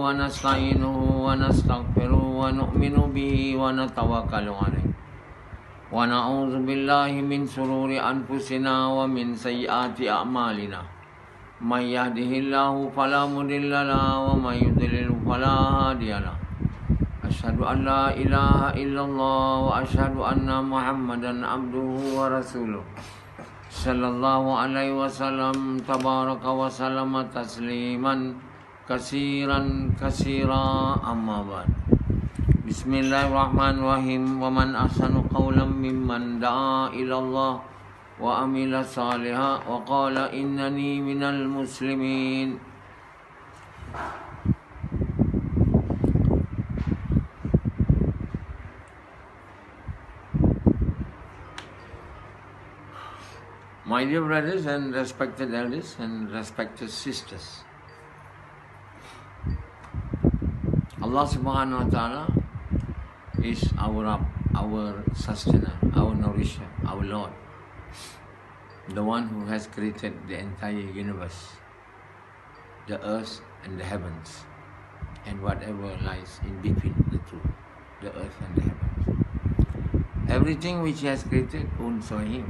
ونستعينه ونستغفره ونؤمن به ونتوكل عليه ونعوذ بالله من شرور أنفسنا ومن سيئات أعمالنا من يهده الله فلا مضل له ومن يضلل فلا هادي له أشهد أن لا إله إلا الله وأشهد أن محمدا عبده ورسوله صلى الله عليه وسلم تبارك وسلم تسليما كثيرا كثيرا أما بعد بسم الله الرحمن الرحيم ومن أحسن قولا ممن دعا إلى الله وعمل صالحا وقال إنني من المسلمين. My dear brothers and respected elders and respected sisters, Allah subhanahu wa ta'ala is our Rabb, our sustainer, our nourisher, our Lord, the one who has created the entire universe, the earth and the heavens, and whatever lies in between the two, the earth and the heavens. Everything which He has created owns by Him.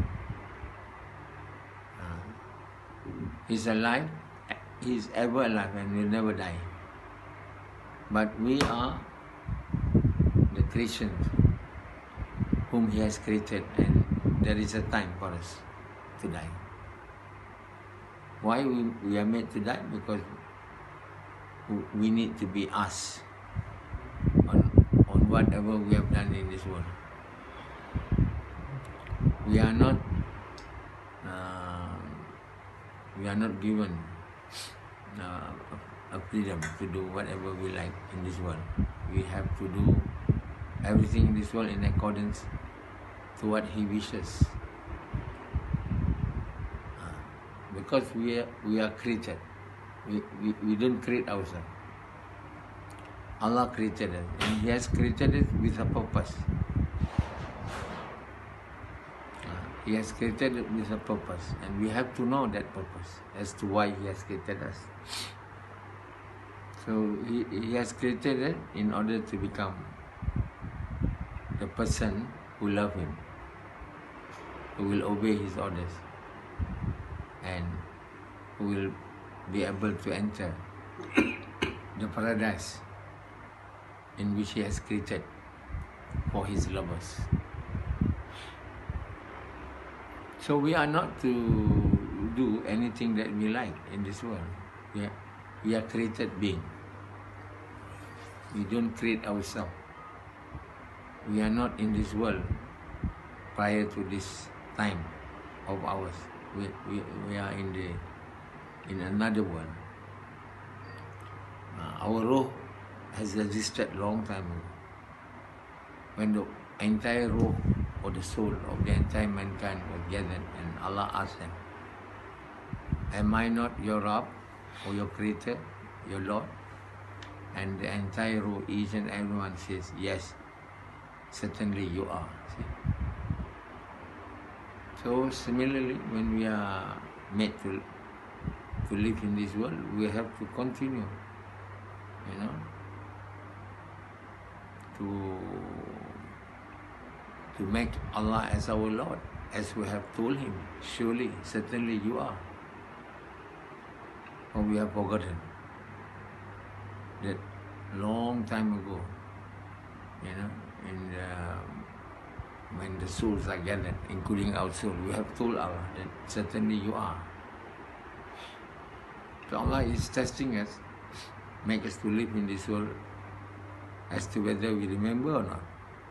He's alive, He's ever alive and will never die. But we are the creations whom He has created, and there is a time for us to die. Why we are made to die? Because we need to be asked on whatever we have done in this world. We are not given a freedom to do whatever we like in this world. We have to do everything in this world in accordance to what He wishes. Because we are created. We don't create ourselves. Allah created us, and He has created us with a purpose. He has created it with a purpose, and we have to know that purpose as to why He has created us. So He has created it in order to become the person who loves Him, who will obey His orders, and who will be able to enter the paradise in which He has created for His lovers. So we are not to do anything that we like in this world. We are created beings. We don't create ourselves. We are not in this world prior to this time of ours. We are in another world. Our ruh has existed long time ago. When the entire ruh or the soul of the entire mankind was gathered, and Allah asked them, am I not your Rabb or your Creator, your Lord? And the entire ruh, each and everyone says, yes, certainly you are. See? So similarly, when we are made to live in this world, we have to continue, to make Allah as our Lord, as we have told Him, surely, certainly you are. Or we have forgotten that long time ago, when the souls are gathered, including our soul, we have told Allah that certainly you are. So Allah is testing us, make us to live in this world as to whether we remember or not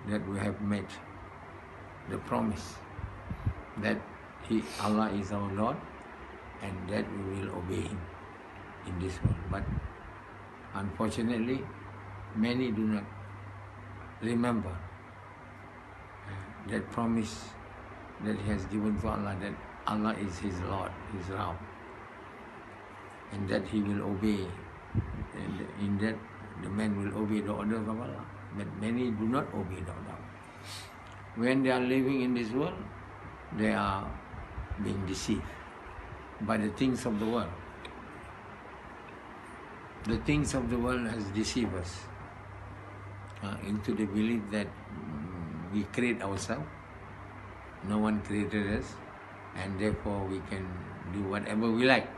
that we have made the promise that Allah is our Lord, and that we will obey Him in this world. But unfortunately, many do not remember that promise that He has given to Allah, that Allah is His Lord, His Rabb, and that He will obey, and in that the man will obey the orders of Allah. But many do not obey the order. When they are living in this world, they are being deceived by the things of the world. the things of the world has deceived us into the belief that we create ourselves. No one created us, and therefore we can do whatever we like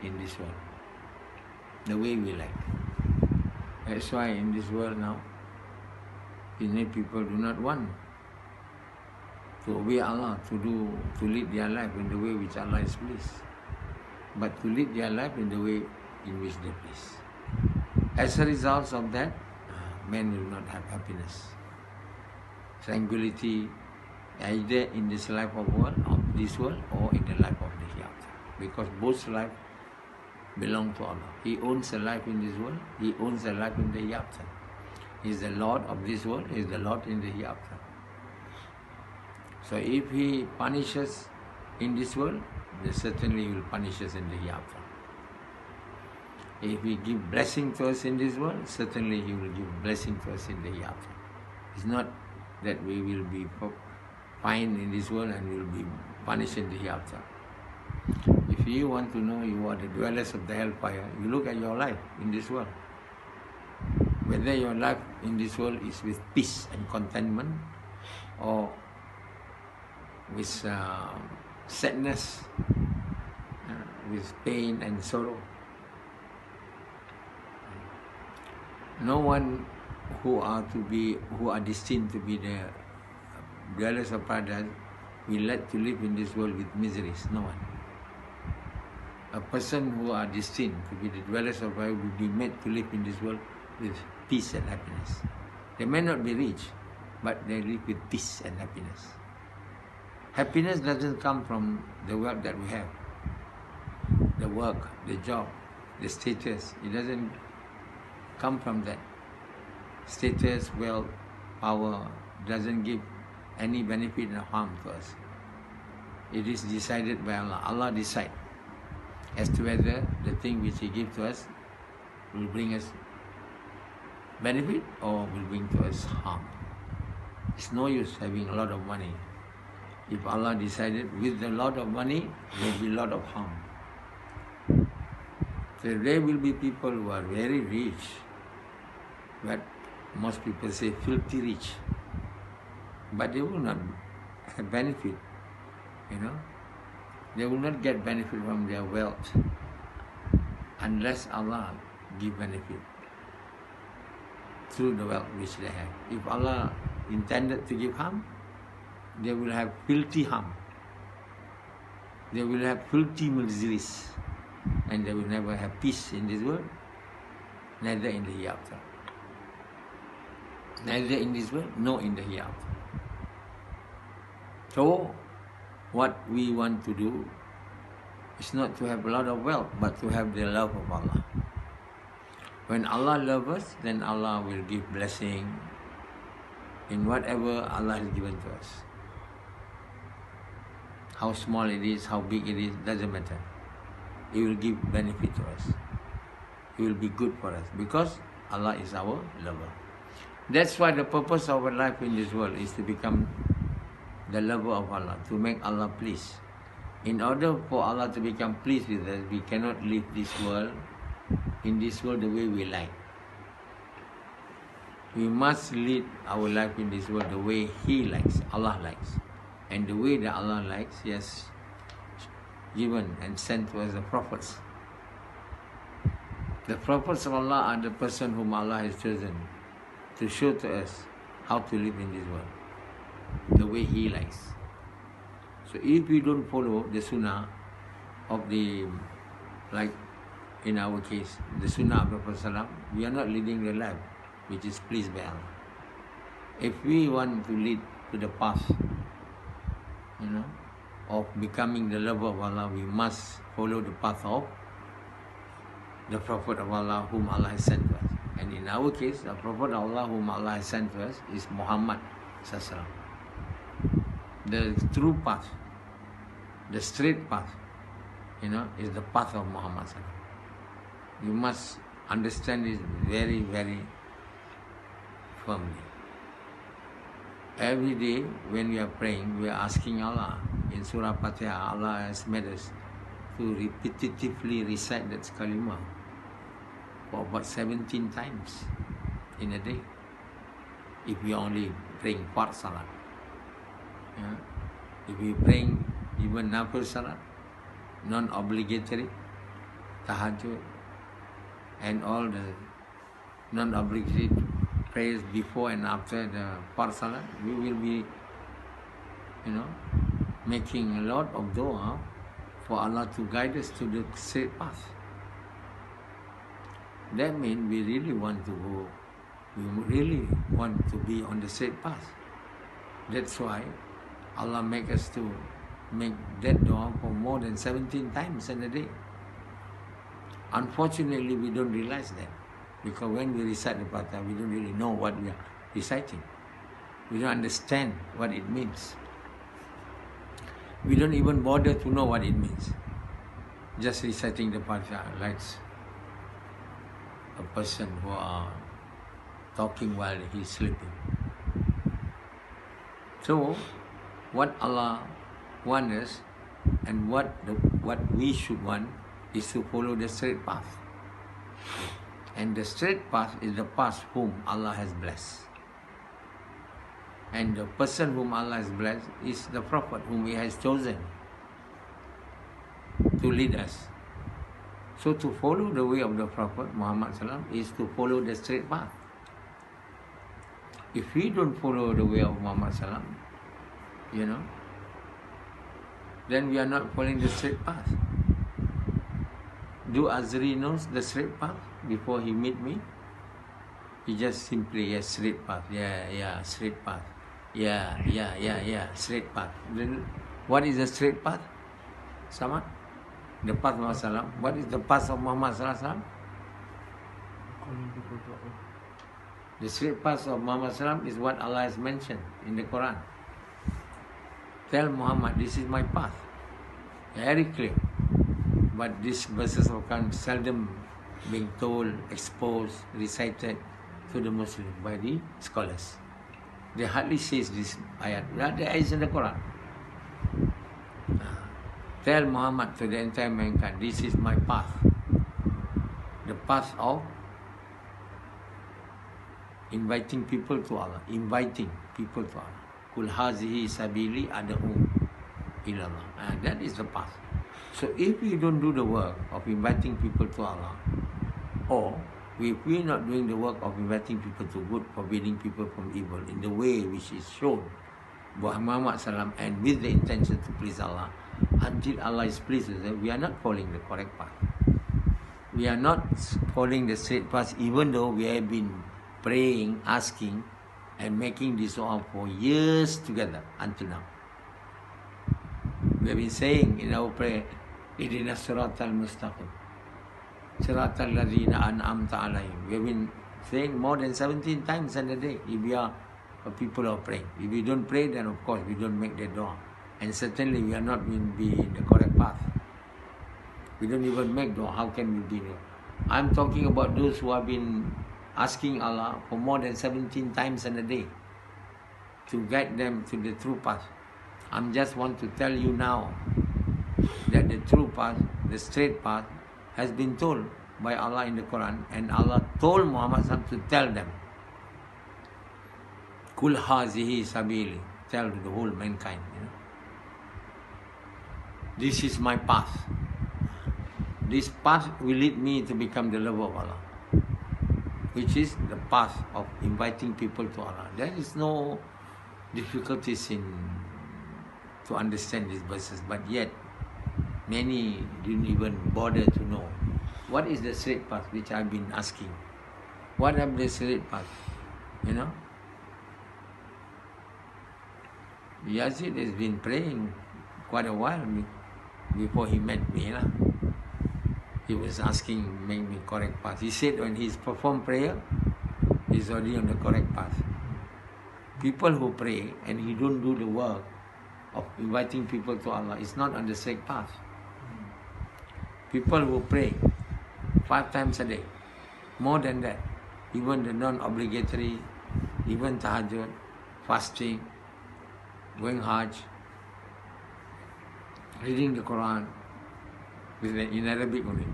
in this world, the way we like. That's why in this world now, people do not want to obey Allah, to lead their life in the way which Allah is pleased, but to lead their life in the way in which they please. As a result of that, men will not have happiness, tranquility, either in this life of this world or in the life of the hereafter, because both life belong to Allah. He owns a life in this world, He owns a life in the hereafter. He is the Lord of this world, He is the Lord in the hereafter. So if He punishes in this world, then certainly He will punish us in the hereafter. If He gives blessing to us in this world, certainly He will give blessing to us in the hereafter. It's not that we will be fine in this world and will be punished in the hereafter. If you want to know you are the dwellers of the hellfire, you look at your life in this world. Whether your life in this world is with peace and contentment, or with sadness, with pain and sorrow. No one who are destined to be the dwellers of paradise will like to live in this world with miseries. No one. A person who are destined to be the dwellers of paradise will be made to live in this world with peace and happiness. They may not be rich, but they live with peace and happiness. Happiness doesn't come from the wealth that we have, the work, the job, the status. It doesn't come from that. Status, wealth, power doesn't give any benefit or harm to us. It is decided by Allah. Allah decides as to whether the thing which He gives to us will bring us benefit or will bring to us harm. It's no use having a lot of money. If Allah decided with a lot of money, there will be a lot of harm. So there will be people who are very rich, but most people say filthy rich. But they will not have benefit, They will not get benefit from their wealth unless Allah give benefit through the wealth which they have. If Allah intended to give harm, they will have filthy harm. They will have filthy miseries, and they will never have peace in this world, neither in the hereafter. Neither in this world, nor in the hereafter. So, what we want to do is not to have a lot of wealth, but to have the love of Allah. When Allah loves us, then Allah will give blessing in whatever Allah has given to us. How small it is, how big it is, doesn't matter. It will give benefit to us. It will be good for us because Allah is our lover. That's why the purpose of our life in this world is to become the lover of Allah, to make Allah pleased. In order for Allah to become pleased with us, we cannot live in this world the way we like. We must lead our life in this world the way He likes, Allah likes. And the way that Allah likes, He has given and sent to us the prophets. The prophets of Allah are the person whom Allah has chosen to show to us how to live in this world, the way He likes. So if we don't follow the sunnah of like in our case, the sunnah of the Prophet, we are not leading the life which is pleased by Allah. If we want to lead to the path, of becoming the lover of Allah, we must follow the path of the Prophet of Allah whom Allah has sent to us. And in our case, the Prophet of Allah whom Allah has sent to us is Muhammad Sallallahu Alaihi Wasallam. The true path, the straight path, is the path of Muhammad Sallallahu Alaihi Wasallam. You must understand this very, very firmly. Every day when we are praying, we are asking Allah. In Surah Fatiha, Allah has made us to repetitively recite that kalimah. for about 17 times in a day. If we only praying Fard Salat. Yeah? If we praying even Nafil Salat, non-obligatory, Tahajjud, and all the non-obligatory prayers before and after the Fard Salat, we will be, making a lot of dua for Allah to guide us to the straight path. That means we really want to go, we really want to be on the straight path. That's why Allah make us to make that dua for more than 17 times in a day. Unfortunately, we don't realize that, because when we recite the Fatiha, we don't really know what we are reciting. We don't understand what it means. We don't even bother to know what it means. Just reciting the Fatiha like a person who are talking while he's sleeping. So, what Allah wants us and what we should want is to follow the straight path. And the straight path is the path whom Allah has blessed. And the person whom Allah has blessed is the Prophet whom He has chosen to lead us. So to follow the way of the Prophet Muhammad Sallam is to follow the straight path. If we don't follow the way of Muhammad Sallam, then we are not following the straight path. Do Azri knows the straight path before he meet me? He just simply, yes, straight path. Yeah, straight path. Yeah, straight path. Then what is the straight path? Sama? The path of Muhammad Sallam. What is the path of Muhammad Sallam? The straight path of Muhammad Sallam is what Allah has mentioned in the Quran. Tell Muhammad, this is my path. Very clear. But these verses of Quran seldom being told, exposed, recited to the Muslims by the scholars. They hardly says this ayat. That is in the Quran. Tell Muhammad to the entire mankind, this is my path. The path of inviting people to Allah. Inviting people to Allah. Kul hazihi sabili ad'u ilallah. That is the path. So if we don't do the work of inviting people to Allah, or if we are not doing the work of inviting people to good, forbidding people from evil in the way which is shown by Muhammad Sallam and with the intention to please Allah, until Allah is pleased with us, we are not following the correct path. We are not following the straight path, even though we have been praying, asking, and making this dua for years together until now. We have been saying in our prayer, Ihdina siratal mustaqim, siratal ladzina an'amta alayhim. We have been saying more than 17 times in a day if we are people of praying. If we don't pray, then of course we don't make the dua. And certainly we are not going to be in the correct path. We don't even make dua. How can we be there? I'm talking about those who have been asking Allah for more than 17 times in a day to guide them to the true path. I just want to tell you now that the true path, the straight path, has been told by Allah in the Quran, and Allah told Muhammad to tell them. Kul hazihi sabili, tell the whole mankind. This is my path. This path will lead me to become the lover of Allah, which is the path of inviting people to Allah. There is no difficulties to understand these verses, but yet many didn't even bother to know what is the straight path, which I've been asking. What is the straight path? Yazid has been praying quite a while before he met me. He was asking, make me correct path. He said when he's performed prayer, he's already on the correct path. People who pray and he don't do the work of inviting people to Allah is not on the straight path. People who pray 5 times a day, more than that, even the non-obligatory, even tahajjud, fasting, going Hajj, reading the Quran in Arabic only.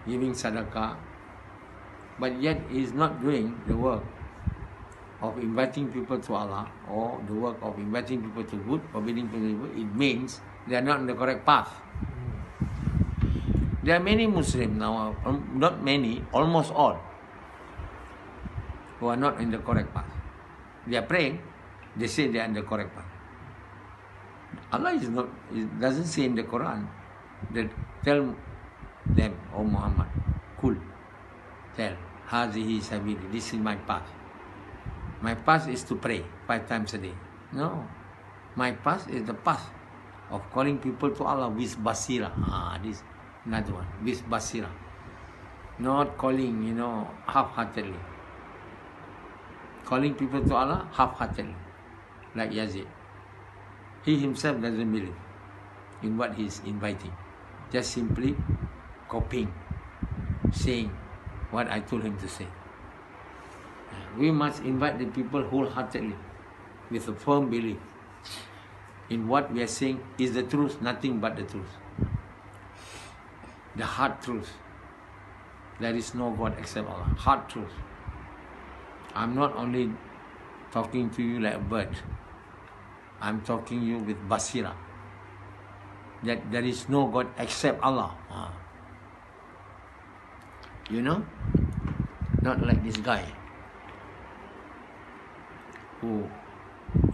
giving sadaqah, but yet he is not doing the work of inviting people to Allah or the work of inviting people to good, forbidding people to evil, it means they are not on the correct path. There are many Muslims now, not many, almost all, who are not in the correct path. They are praying, they say they are in the correct path. Allah is not, it doesn't say in the Quran that tell them, oh Muhammad, cool, tell, Hazihi Sabili, this is my path. My path is to pray 5 times a day. No. My path is the path of calling people to Allah with basira. This another one. With basira. Not calling, half-heartedly. Calling people to Allah half-heartedly. Like Yazid. He himself doesn't believe in what he is inviting. Just simply copying, saying what I told him to say. We must invite the people wholeheartedly, with a firm belief in what we are saying is the truth, nothing but the truth. The hard truth. There is no God except Allah. Hard truth. I'm not only talking to you like a bird. I'm talking to you with basira. That there is no God except Allah. Not like this guy who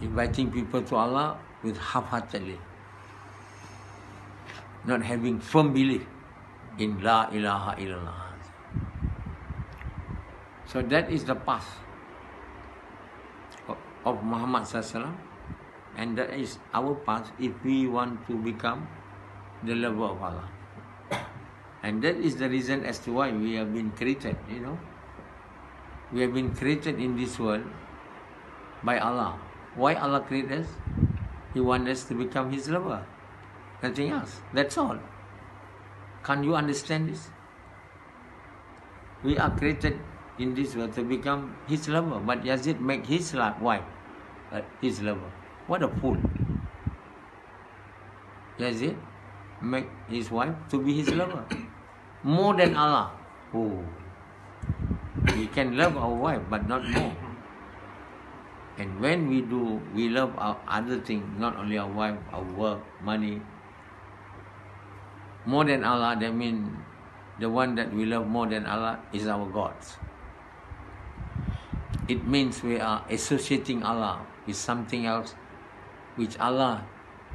inviting people to Allah with half-heartedly, not having firm belief in La ilaha illallah. So that is the path of Muhammad SAW, and that is our path if we want to become the lover of Allah. And that is the reason as to why we have been created, We have been created in this world by Allah. Why Allah created us? He wants us to become His lover. Nothing else. That's all. Can you understand this? We are created in this world to become His lover. But Yazid make his wife His lover. What a fool. Yazid make his wife to be his lover. More than Allah. Oh. We can love our wife, but not more. And when we love our other things, not only our wife, our work, money, more than Allah, that means the one that we love more than Allah is our gods. It means we are associating Allah with something else which Allah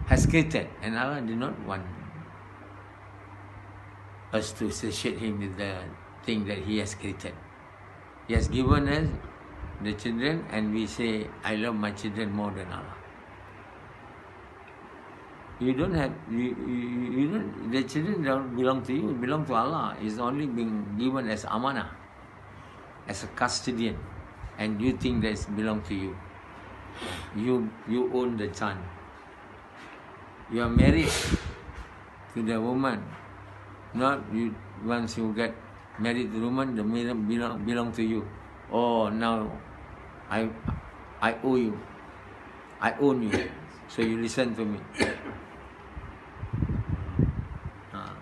has created, and Allah did not want us to associate Him with the thing that He has created. He has given us the children, and we say, I love my children more than Allah. The children don't belong to you, belong to Allah. It's only being given as amanah, as a custodian, and you think that it belongs to you. You own the child. You are married to the woman. Not you. Once you get married to the woman, the man belong to you. Oh, now I owe you. I own you. So you listen to me.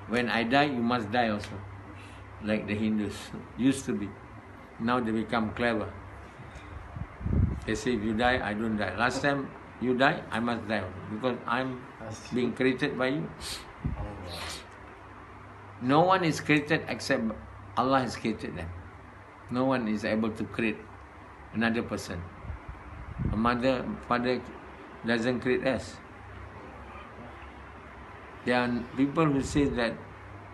When I die, you must die also. Like the Hindus used to be. Now they become clever. They say, if you die, I don't die. Last time you die, I must die also, because I'm being created by you. No one is created except Allah has created them. No one is able to create another person. A mother, father doesn't create us. There are people who say that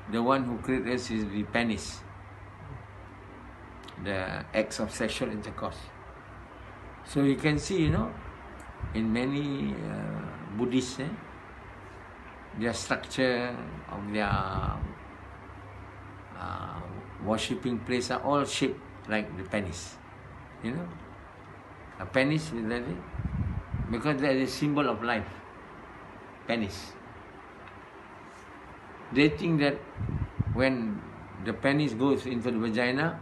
the one who creates us is the penis, the acts of sexual intercourse. So you can see, in many Buddhists, their structure of their worshipping place are all shaped like the penis. A penis is that, because that is a symbol of life. Penis. They think that when the penis goes into the vagina,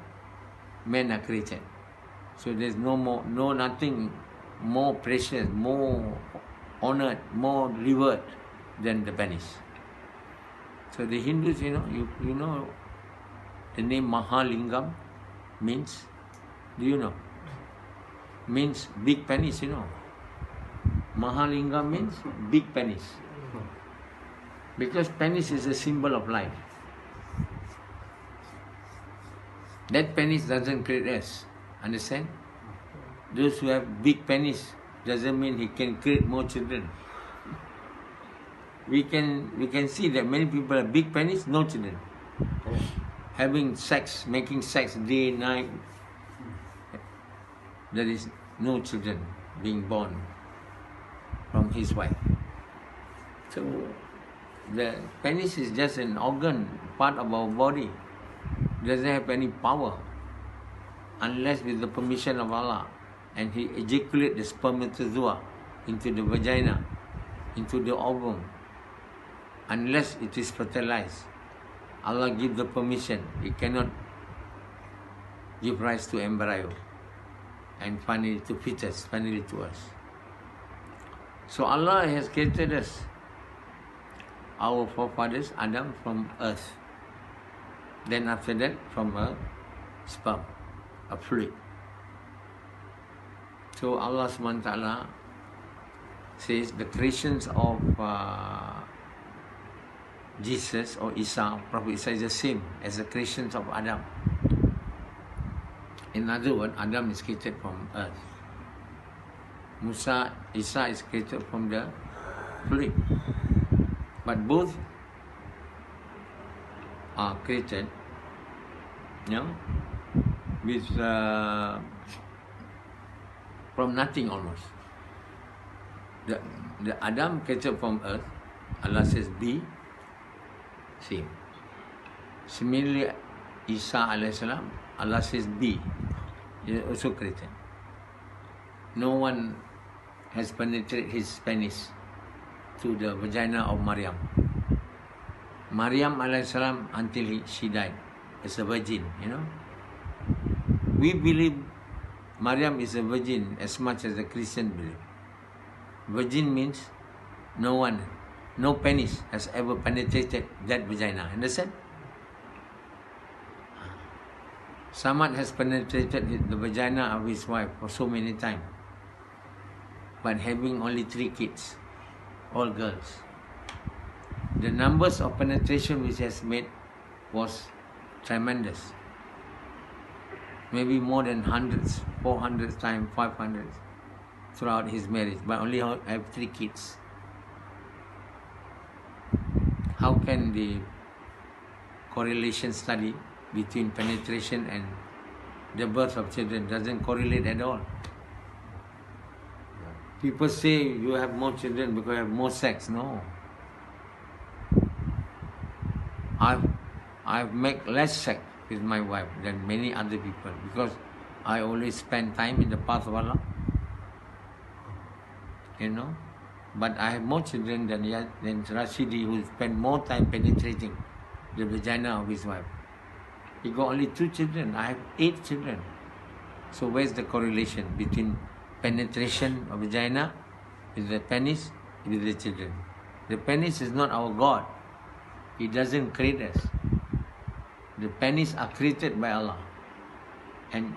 men are created. So there's nothing more precious, more honored, more revered than the penis. So the Hindus, The name Mahalingam means, do you know? Means big penis, you know. Mahalingam means big penis. Because penis is a symbol of life. That penis doesn't create us. Understand? Those who have big penis doesn't mean he can create more children. We can see that many people have big penis, no children. Having sex, making sex day, night, there is no children being born from his wife. So the penis is just an organ, part of our body. Doesn't have any power unless with the permission of Allah, and He ejaculates the spermatozoa into the vagina, into the ovum. Unless it is fertilized, Allah gives the permission. It cannot give rise to embryo and finally to fetus, finally to us. So Allah has created us, our forefathers, Adam, from earth. Then after that, from a sperm, a fluid. So Allah SWT says the creations of Jesus or Isa, Prophet Isa, is the same as the creations of Adam. In other words, Adam is created from earth. Isa is created from the fluid. But both are created, with from nothing almost. The Adam created from earth, Allah says be, same. Similarly, Isa alayhi salam, Allah says be, he is also created. No one has penetrated his penis to the vagina of Maryam. Maryam alayhi salam until she died as a virgin, We believe Maryam is a virgin as much as the Christian believe. Virgin means no one, no penis has ever penetrated that vagina. Understand? Samad has penetrated the vagina of his wife for so many times, but having only 3 kids, all girls. The numbers of penetration which he has made was tremendous. Maybe more than hundreds, 400 times, 500 throughout his marriage, but only have 3 kids. How can the correlation study between penetration and the birth of children doesn't correlate at all? People say you have more children because you have more sex. No. I've made less sex with my wife than many other people because I always spend time in the path of Allah. But I have more children than Rashidi, who spent more time penetrating the vagina of his wife. He got only 2 children. I have 8 children. So where's the correlation between penetration of vagina with the penis with the children? The penis is not our God. He doesn't create us. The penis are created by Allah. And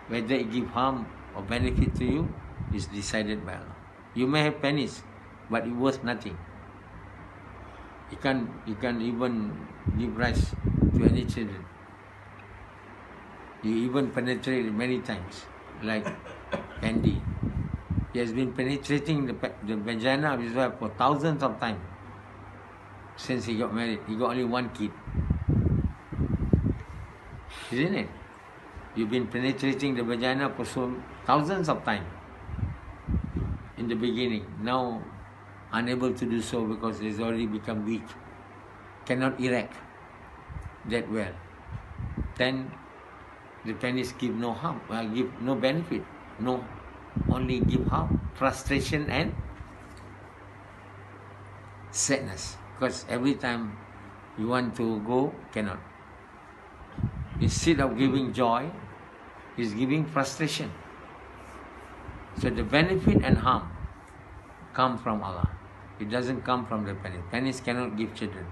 whether it give harm or benefit to you is decided by Allah. You may have penis, but it worth nothing. You can't even give rise to any children. You even penetrate many times, like Andy. He has been penetrating the vagina of his wife for thousands of times since he got married. He got only 1 kid. Isn't it? You've been penetrating the vagina for thousands of times in the beginning. Now, unable to do so because it's already become weak. Cannot erect that well. Then the penis give no harm, give no benefit. No, only give harm, frustration and sadness. Because every time you want to go, cannot. Instead of giving joy, is giving frustration. So the benefit and harm come from Allah. It doesn't come from the penis. Penis cannot give children.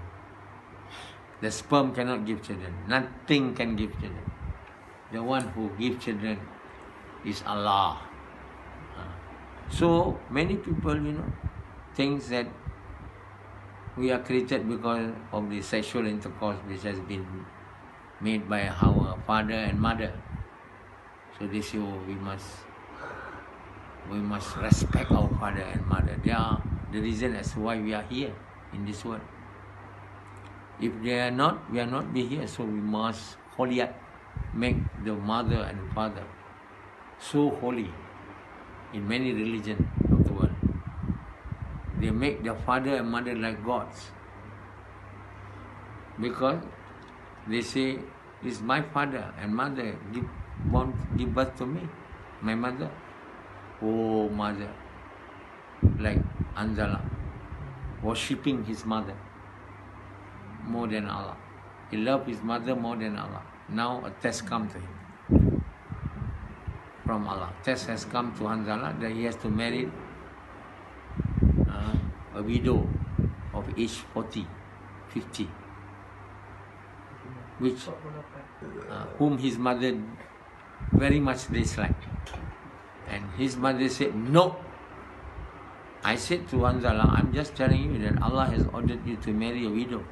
The sperm cannot give children. Nothing can give children. The one who gives children is Allah. So many people, thinks that we are created because of the sexual intercourse which has been made by our father and mother. So they say, we must respect our father and mother. They are the reason as to why we are here in this world. If they are not, we are not be here. So we must make the mother and father so holy in many religions of the world. They make their father and mother like gods. Because they say, it's my father and mother give birth to me, my mother. Oh, mother, like Anjala, worshipping his mother more than Allah. He loved his mother more than Allah. Now a test comes to him from Allah. Test has come to Anjala that he has to marry a widow of age 40, 50, whom his mother very much disliked. And his mother said, no. I said to Anjala, I'm just telling you that Allah has ordered you to marry a widow.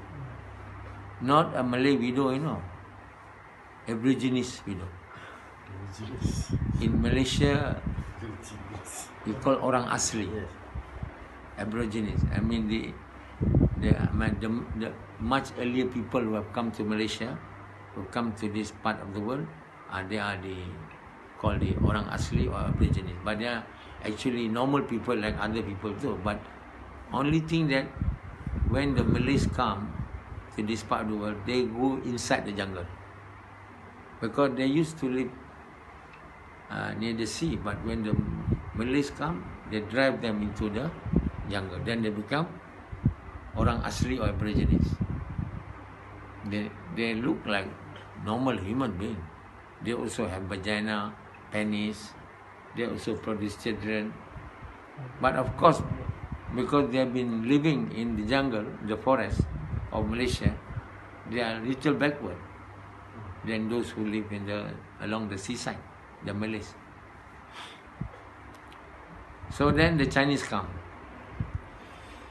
Not a Malay widow, Aborigines widow. In Malaysia, we call orang asli. Aborigines. I mean the much earlier people who have come to Malaysia, who come to this part of the world, they are called the orang asli or Aborigines. But they are actually normal people like other people too. But only thing that when the Malays come to this part of the world, they go inside the jungle. Because they used to live near the sea. But when the Malays come, they drive them into the jungle. Then they become orang asli or Aborigines. They look like normal human beings. They also have vagina, penis. They also produce children. But of course, because they have been living in the jungle, the forest of Malaysia, they are a little backward than those who live along the seaside, the Malays. So then the Chinese come.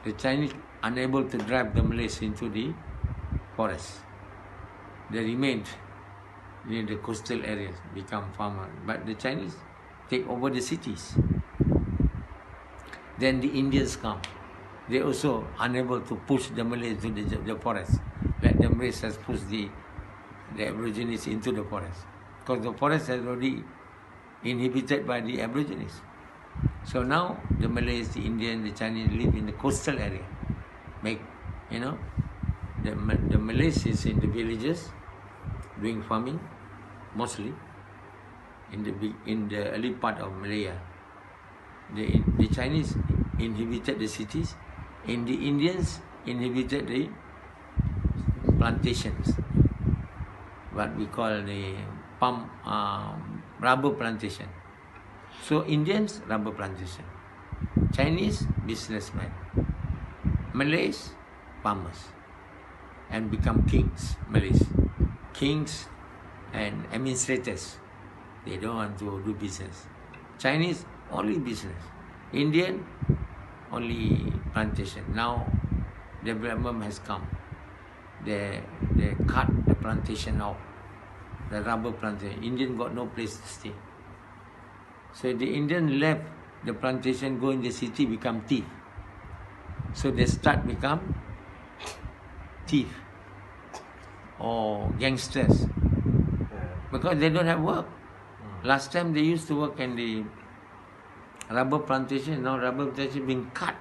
The Chinese unable to drive the Malays into the forest. They remained near the coastal areas, become farmers. But the Chinese take over the cities. Then the Indians come. They also unable to push the Malays to the forest. Like the Malays has pushed the Aborigines into the forest. Because the forest is already inhabited by the Aborigines. So now the Malays, the Indians, the Chinese live in the coastal area. The Malays is in the villages doing farming, mostly in the early part of Malaya. The Chinese inhabited the cities, and the Indians inhabited the plantations, what we call the rubber plantation. So Indians, rubber plantation. Chinese, businessmen. Malays, farmers. And become kings, Malays. Kings and administrators. They don't want to do business. Chinese, only business. Indian, only plantation. Now, development has come. They cut the plantation off, the rubber plantation. Indian got no place to stay. So the Indian left the plantation, go in the city, become thief. So they start become thief or gangsters because they don't have work. Last time they used to work in the rubber plantation. Now rubber plantation being cut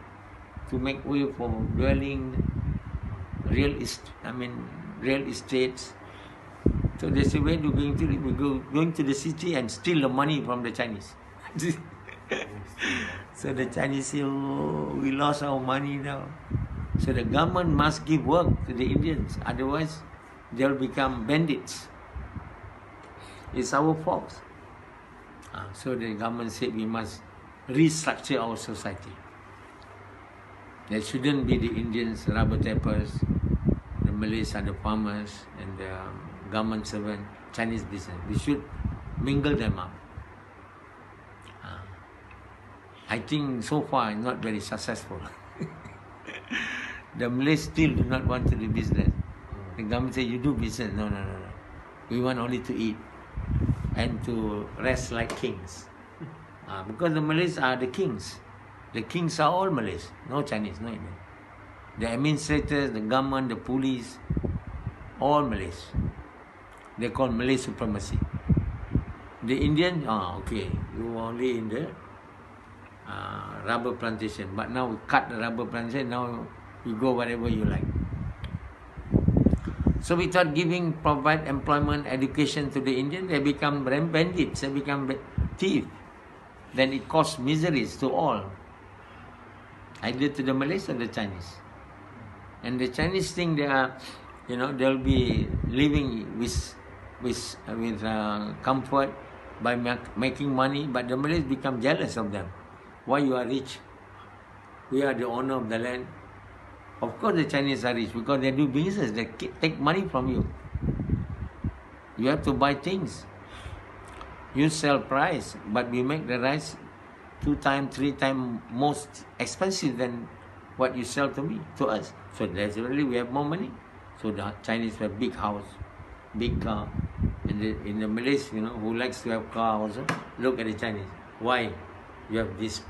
to make way for dwelling, real estates. So they say, where do we going to live? We going to the city and steal the money from the Chinese. So the Chinese say, oh, we lost our money now. So the government must give work to the Indians, otherwise they'll become bandits. It's our fault. So the government said we must restructure our society. There shouldn't be the Indians, rubber tappers, the Malays are the farmers and the government servant, Chinese business. We should mingle them up. I think so far not very successful. The Malays still do not want to do business. The government say, you do business. No. We want only to eat and to rest like kings. Because the Malays are the kings. The kings are all Malays, no Chinese, no Indian. The administrators, the government, the police, all Malays. They call Malay supremacy. The Indian, okay, you only in the rubber plantation. But now we cut the rubber plantation, now you go wherever you like. So without provide employment, education to the Indian, they become bandits, they become thieves. Then it causes miseries to all, either to the Malays or the Chinese. And the Chinese think they are, they'll be living with comfort by making money, but the Malays become jealous of them. Why you are rich? We are the owner of the land. Of course the Chinese are rich because they do business, they take money from you. You have to buy things. You sell price, but we make the rice 2 times, 3 times most expensive than what you sell to us. So naturally we have more money. So the Chinese have big house, big car. And in the Malays, who likes to have car also, look at the Chinese. Why you have this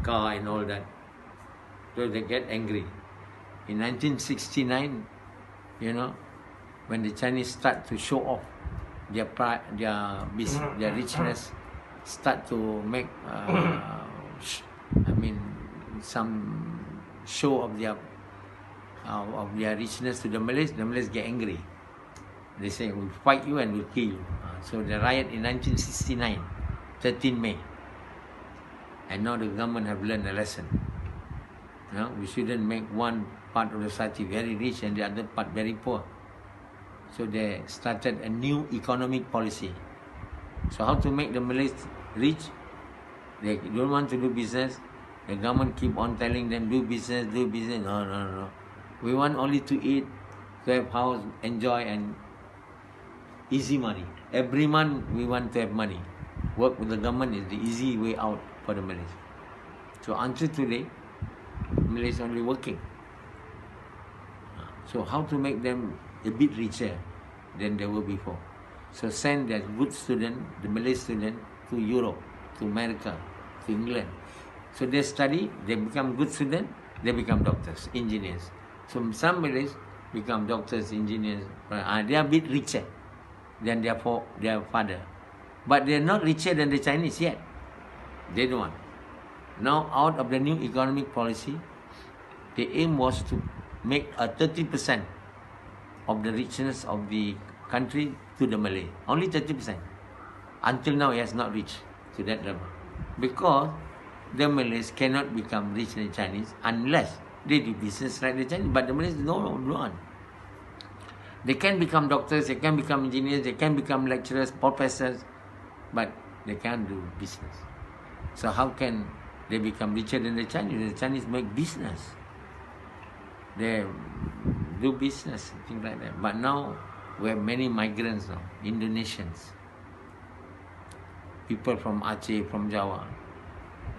car and all that? So they get angry. In 1969, when the Chinese start to show off their pride, their richness, start to make, some show of their richness to the Malays get angry. They say, we'll fight you and we'll kill you. So the riot in 1969, 13 May. And now the government have learned a lesson. We shouldn't make one part of the society very rich and the other part very poor. So they started a new economic policy. So how to make the Malays rich? They don't want to do business. The government keep on telling them, do business. No. We want only to eat, to have house, enjoy and easy money. Every month we want to have money. Work with the government is the easy way out for the Malays. So until today, Malays only working. So how to make them a bit richer than they were before? So send their good student, the Malay student, to Europe, to America, to England. So they study, they become good students, they become doctors, engineers. So some Malays become doctors, engineers. They are a bit richer than their father. But they are not richer than the Chinese yet. They don't want. Now out of the new economic policy, the aim was to make a 30% of the richness of the country to the Malay. Only 30%. Until now it has not reached to that level. Because the Malays cannot become rich than the Chinese unless they do business like the Chinese. But the Malays don't want. They can become doctors, they can become engineers, they can become lecturers, professors, but they can't do business. So how can they become richer than the Chinese? The Chinese make business. They do business, things like that. But now we have many migrants now, Indonesians, people from Aceh, from Java.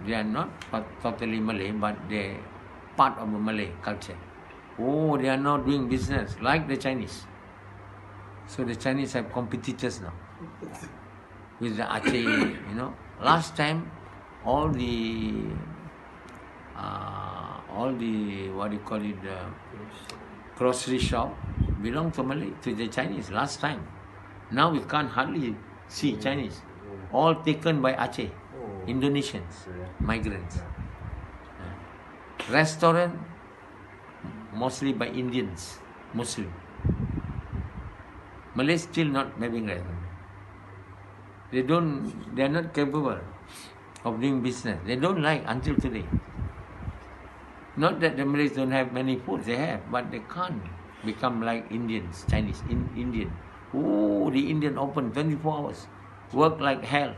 They are not totally Malay, but they are part of the Malay culture. They are now doing business like the Chinese. So the Chinese have competitors now with the Aceh, Last time, all the grocery shop belonged to Malay, to the Chinese last time. Now we can't hardly see Chinese. All taken by Aceh, Indonesians, migrants. Restaurant, mostly by Indians, Muslim. Malays still not having restaurant. They are not capable of doing business. They don't like until today. Not that the Malays don't have many foods, they have, but they can't become like Indians, Chinese, Indian. The Indian open 24 hours, work like hell.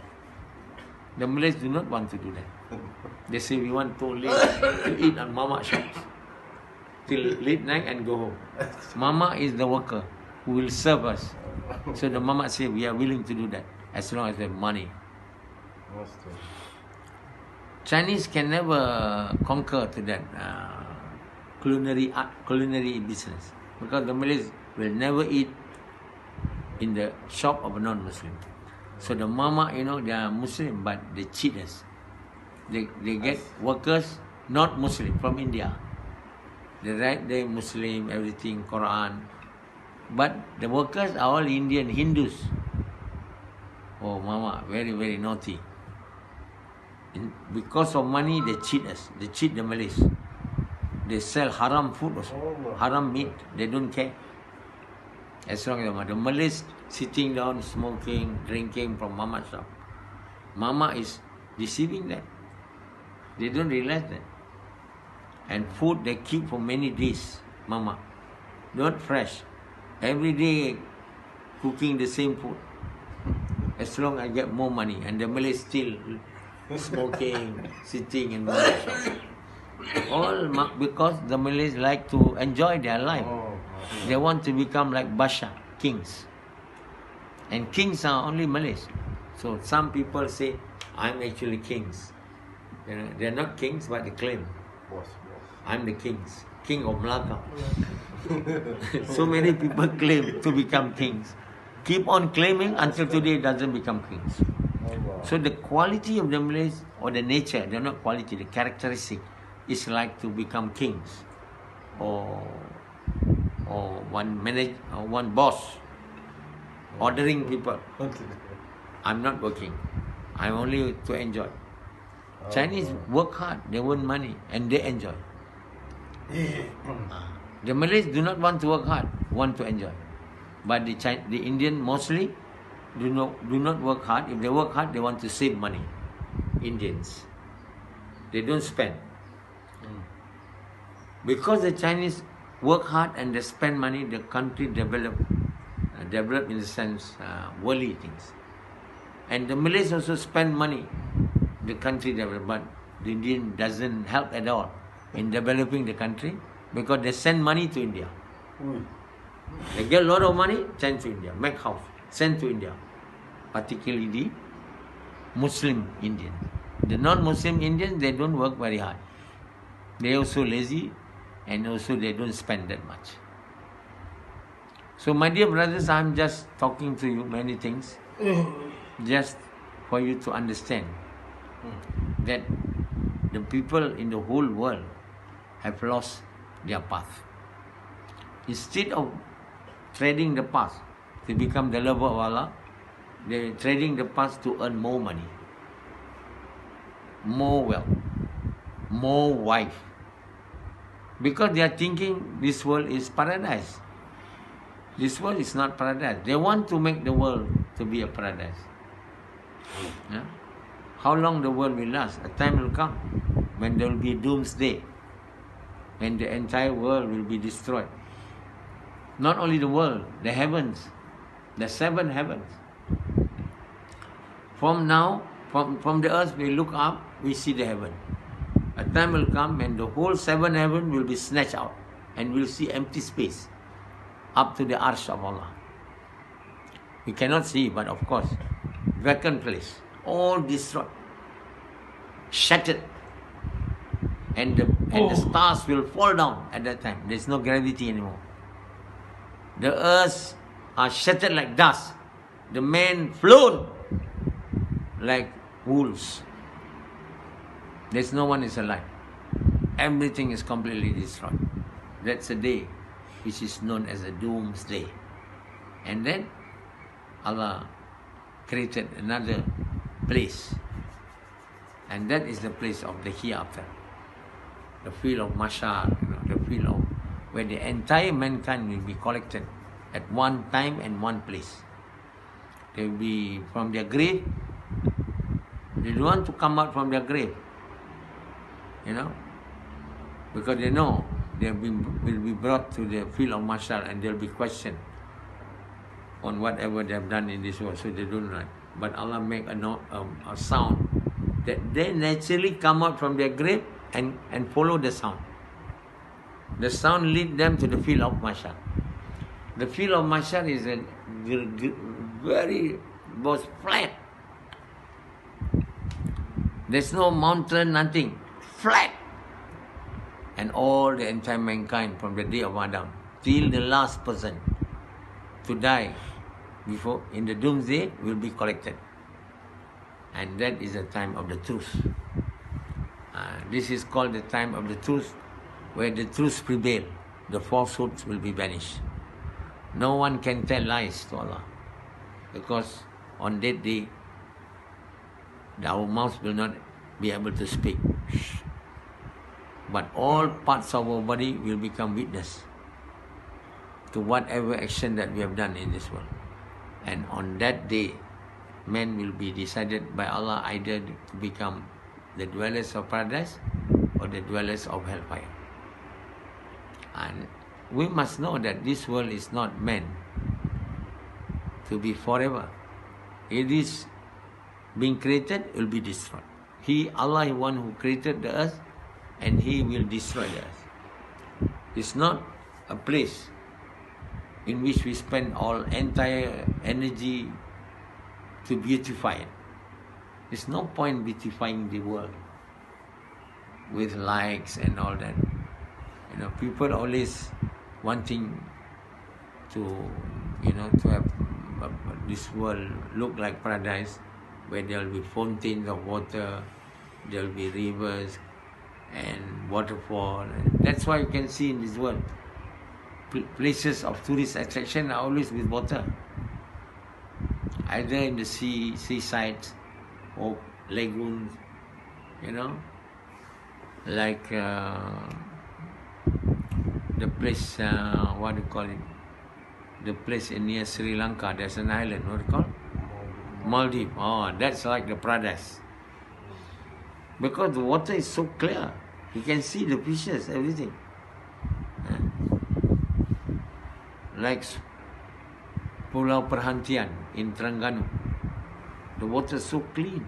The Malays do not want to do that. They say we want to live, to eat on mama shops. till late night and go home. Mama is the worker who will serve us. So the mama say we are willing to do that as long as we have money. Chinese can never conquer to that culinary business because the Malays will never eat in the shop of a non-Muslim. So the mama, they are Muslim, but they cheat us. They get workers not Muslim from India. They write they Muslim, everything, Quran. But the workers are all Indian Hindus. Oh, mama, very, very naughty. Because of money, they cheat us. They cheat the Malays. They sell haram food also, haram meat. They don't care. As long as the Malays sitting down, smoking, drinking from Mama's shop. Mama is deceiving them. They don't realize that. And food they keep for many days, Mama. Not fresh. Every day cooking the same food. As long as I get more money. And the Malays still smoking, sitting in Mama's shop. All because the Malays like to enjoy their life. They want to become like Basha, kings. And kings are only Malays. So some people say, I'm actually kings. They're not kings, but they claim. I'm the kings, king of Melaka. So many people claim to become kings. Keep on claiming until today it doesn't become kings. So the quality of the Malays, or the nature, they're not quality, the characteristic, is like to become kings. Or one boss ordering people. I'm not working. I'm only to enjoy. Chinese work hard, they want money and they enjoy. The Malays do not want to work hard, want to enjoy. But the Indian mostly do not work hard. If they work hard, they want to save money. Indians. They don't spend. Because the Chinese work hard and they spend money, the country develop in the sense worldly things. And the Malays also spend money, the country develop, but the Indian doesn't help at all in developing the country because they send money to India. They get a lot of money, send to India, make house, send to India. Particularly the Muslim Indians. The non-Muslim Indians, they don't work very hard. They are also lazy and also they don't spend that much. So my dear brothers, I'm just talking to you many things just for you to understand that the people in the whole world have lost their path. Instead of treading the path to become the lover of Allah, they're treading the path to earn more money, more wealth, more wife. Because they are thinking this world is paradise. This world is not paradise. They want to make the world to be a paradise. Yeah? How long the world will last? A time will come when there will be doomsday, when the entire world will be destroyed. Not only the world, the heavens, the 7 heavens. From now, from the earth, we look up, we see the heaven. A time will come when the whole 7 heaven will be snatched out and we'll see empty space up to the arsh of Allah. We cannot see, but of course, vacant place, all destroyed, shattered, and the stars will fall down at that time. There's no gravity anymore. The earth are shattered like dust. The men flown like wolves. There's no one is alive. Everything is completely destroyed. That's a day which is known as a doomsday. And then Allah created another place. And that is the place of the hereafter. The field of Mashar, the field of where the entire mankind will be collected at one time and one place. They will be from their grave. They don't want to come out from their grave. Because they know they will be brought to the field of Mashar and they'll be questioned on whatever they have done in this world. So they don't like. But Allah make a sound that they naturally come out from their grave and follow the sound. The sound lead them to the field of mahsyar. The field of mahsyar is a was flat. There's no mountain, nothing. Flat. And all the entire mankind from the day of Adam till the last person to die before in the doomsday will be collected. And that is the time of the truth. This is called the time of the truth, where the truth prevail. The falsehoods will be banished. No one can tell lies to Allah, because on that day our mouth will not be able to speak. But all parts of our body will become witness to whatever action that we have done in this world. And on that day, men will be decided by Allah either to become the dwellers of paradise or the dwellers of hellfire. And we must know that this world is not meant to be forever. It is being created, it will be destroyed. Allah is one who created the earth, and He will destroy the earth. It's not a place in which we spend all entire energy to beautify it. There's no point beautifying the world with likes and all that. People always wanting to have this world look like paradise, where there will be fountains of water, there will be rivers and waterfall. That's why you can see in this world places of tourist attraction are always with water, either in the seasides or lagoons, like the place, what do you call it? The place near Sri Lanka, there's an island, what do you call it? Maldives. Oh, that's like the paradise. Because the water is so clear. You can see the fishes, everything. Like Pulau Perhentian in Terengganu. The water is so clean.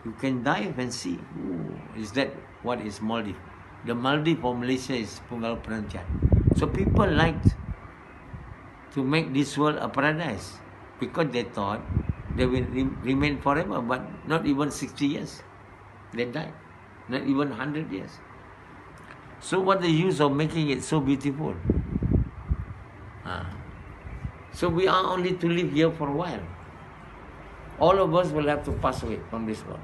You can dive and see. Ooh, is that what is Maldives? The Maldives for Malaysia is Pulau Perhentian. So people liked to make this world a paradise, because they thought they will remain forever, but not even 60 years. They died. Not even 100 years. So what the use of making it so beautiful? So we are only to live here for a while. All of us will have to pass away from this world.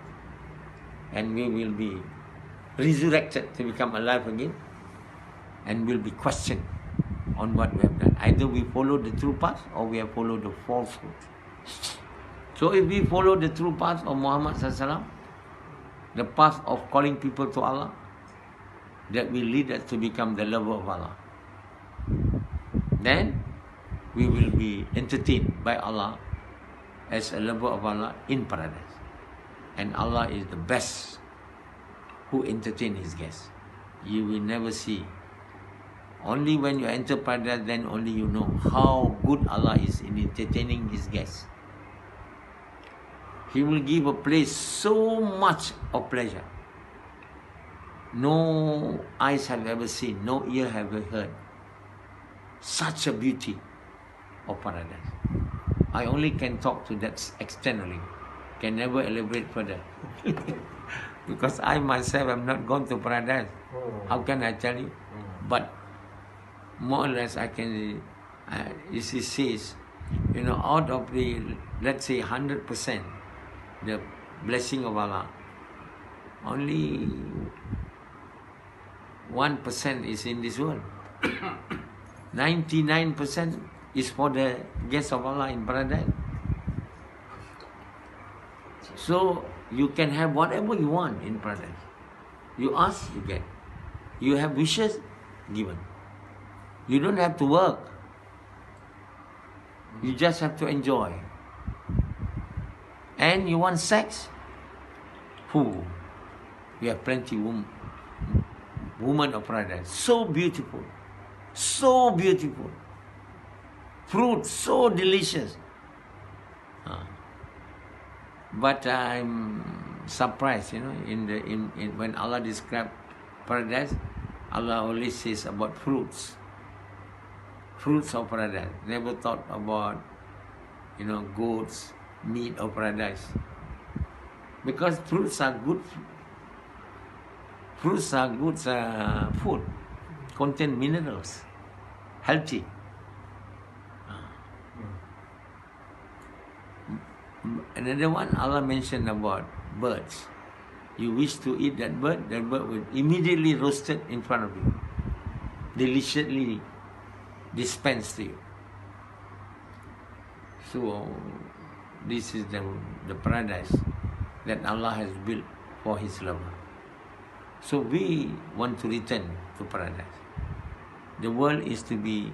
And we will be resurrected to become alive again. And will be questioned on what we have done. Either we follow the true path or we have followed the falsehood. So if we follow the true path of Muhammad SAW, the path of calling people to Allah, that will lead us to become the lover of Allah, then we will be entertained by Allah as a lover of Allah in paradise. And Allah is the best who entertain His guests. You will never see. Only when you enter paradise, then only you know how good Allah is in entertaining His guests. He will give a place so much of pleasure. No eyes have ever seen, no ear have ever heard such a beauty of paradise. I only can talk to that externally, can never elaborate further. Because I myself have not gone to paradise. How can I tell you? But more or less I can, it says, out of the, let's say 100%, the blessing of Allah, only 1% is in this world. 99% is for the guests of Allah in paradise. So you can have whatever you want in paradise. You ask, you get. You have wishes, given. You don't have to work. You just have to enjoy. And you want sex? You have plenty women of paradise. So beautiful. So beautiful. Fruit so delicious. But I'm surprised, when Allah described paradise, Allah only says about fruits. Fruits of paradise. Never thought about, goats, meat of paradise. Because fruits are good. Fruits are good food. Contain minerals. Healthy. Another one, Allah mentioned about birds. You wish to eat that bird will immediately roasted in front of you. Deliciously dispensed to you. So, this is the paradise that Allah has built for His lover. So, we want to return to paradise. The world is to be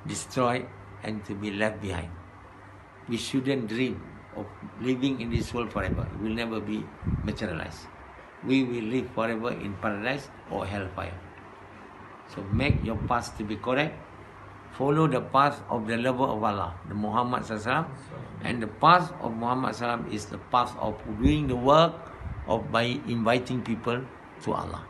destroyed and to be left behind. We shouldn't dream of living in this world forever. It will never be materialized. We will live forever in paradise or hellfire. So make your path to be correct. Follow the path of the lover of Allah, the Muhammad SAW. And the path of Muhammad SAW is the path of doing the work of by inviting people to Allah.